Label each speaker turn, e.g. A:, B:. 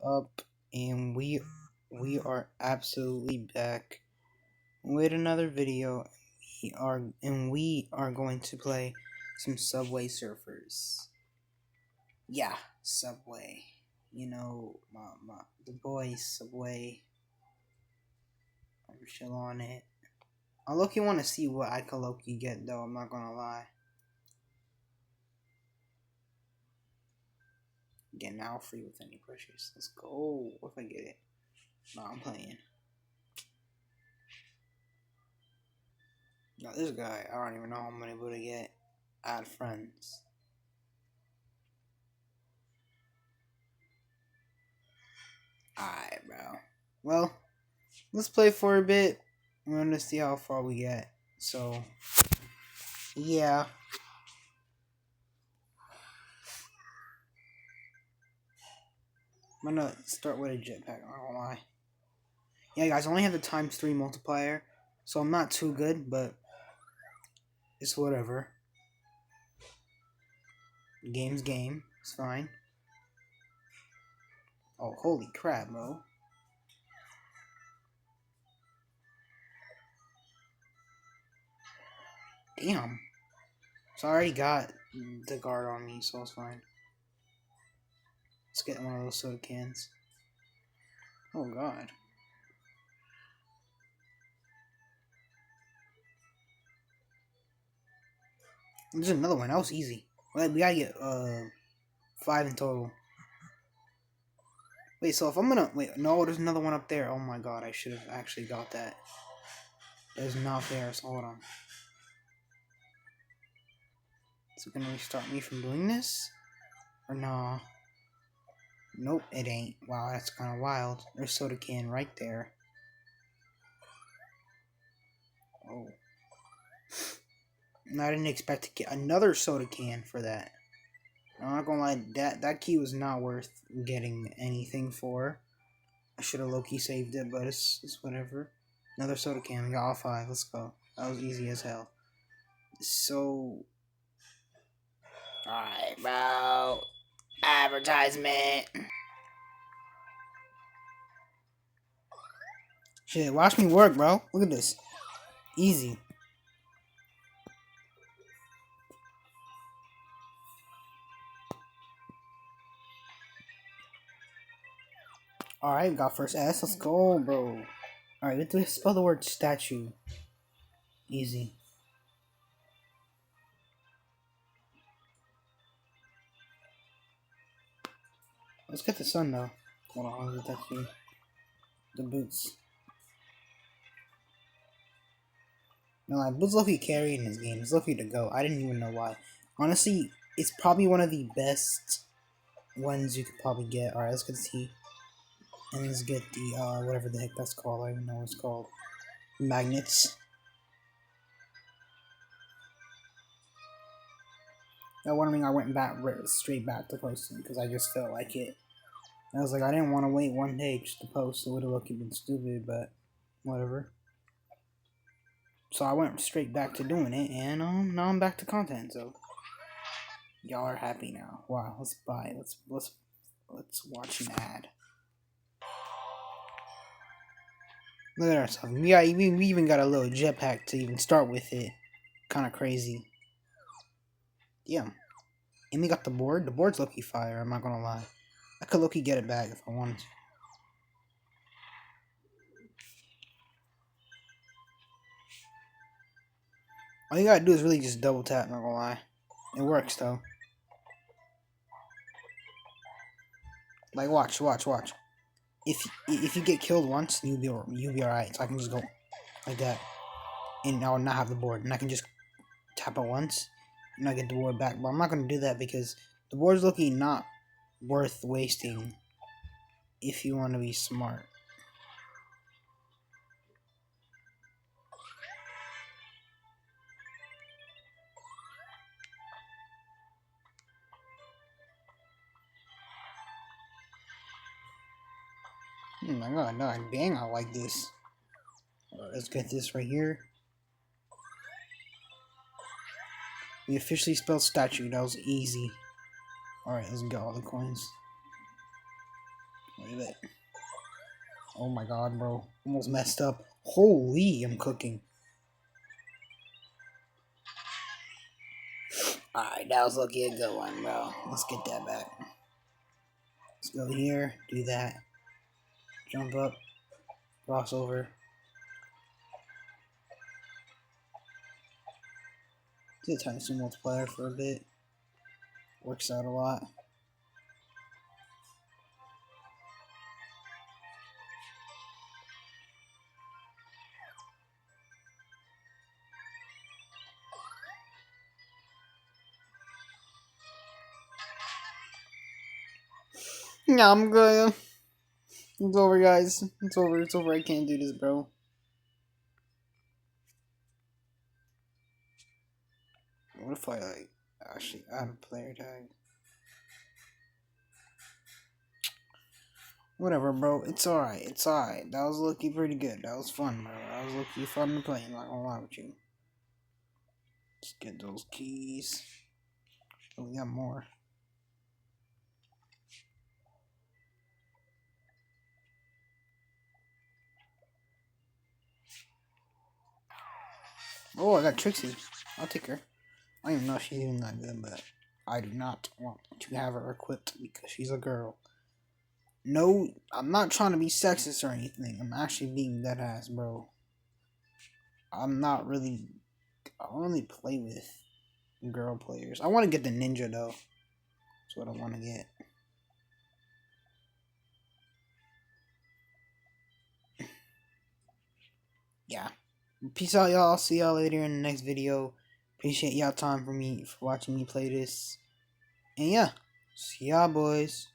A: up? And we are absolutely back with another video. We are going to play some Subway Surfers. Yeah, Subway. You know, the boys Subway. I'm chill on it. I low-key want to see what I can low-key get though. I'm not gonna lie. Get now free with any purchase. Let's go. What if I get it? No, I'm playing. No, this guy, I don't even know how I'm able to get. Add friends. Alright, bro. Well, let's play for a bit. We're gonna see how far we get. So, yeah. I'm gonna start with a jetpack, I'm not gonna lie. Yeah, guys, I only have the ×3 multiplier, so I'm not too good, but it's whatever. Game's game. It's fine. Oh, holy crap, bro. Damn. So I already got the guard on me, so it's fine. Let's get one of those soda cans. Oh, God. There's another one. That was easy. We gotta get 5 in total. Wait, so if I'm gonna wait, no, there's another one up there. Oh my god, I should have actually got that. There's not there. So hold on. Is it gonna restart me from doing this, or no? Nope, it ain't. Wow, that's kind of wild. There's soda can right there. Oh, and I didn't expect to get another soda can for that. I'm not gonna lie, that key was not worth getting anything for. I should have low-key saved it, but it's whatever. Another soda can. We got all 5. Let's go. That was easy as hell. So, alright, bro. Advertisement. Shit, watch me work, bro. Look at this. Easy. Alright, got first S. Let's go, bro. Alright, we have to spell the word statue. Easy. Let's get the sun, though. Hold on, I'll get that for you. The boots. No, like, boots lucky carry in this game. It's lucky to go. I didn't even know why. Honestly, it's probably one of the best ones you could probably get. Alright, let's get the T. And let's get the, whatever the heck that's called. I don't even know what it's called. Magnets. That one thing I went back straight back to posting because I just felt like it. I was like, I didn't want to wait one day just to post. It would have been stupid, but whatever. So I went straight back to doing it, and now I'm back to content. So y'all are happy now. Wow, let's buy. Let's watch an ad. Look at ourselves. We even got a little jetpack to even start with it. Kind of crazy. Yeah. And we got the board. The board's low-key fire. I'm not gonna lie. I could low-key get it back if I wanted to. All you gotta do is really just double tap, not gonna lie. It works though. Like watch. If you get killed once, you'll be alright. So I can just go like that, and I'll not have the board, and I can just tap it once, and I get the board back. But I'm not gonna do that because the board's looking not worth wasting if you want to be smart. Oh my god, no, dang, I like this. Let's get this right here. We officially spelled statue. That was easy. Alright, let's get all the coins. Look at that. Oh my god, bro. Almost messed up. Holy, I'm cooking. Alright, that was lucky a good one, bro. Let's get that back. Let's go here, do that. Jump up, cross over. Did Times 2 multiplayer for a bit. Works out a lot. Yeah, I'm good. It's over, guys. It's over. It's over. I can't do this, bro. What if I, like, actually add a player tag? Whatever, bro. It's alright. It's alright. That was looking pretty good. That was fun, bro. That was looking fun to play. I'm not gonna lie with you. Let's get those keys. Oh, we got more. Oh, I got Trixie. I'll take her. I don't even know if she's even that good, but I do not want to have her equipped because she's a girl. No, I'm not trying to be sexist or anything. I'm actually being dead ass, bro. I'm not really. I don't really play with girl players. I want to get the ninja though. That's what I want to get. Yeah. Peace out, y'all. See y'all later in the next video. Appreciate y'all time for watching me play this. And yeah, see y'all, boys.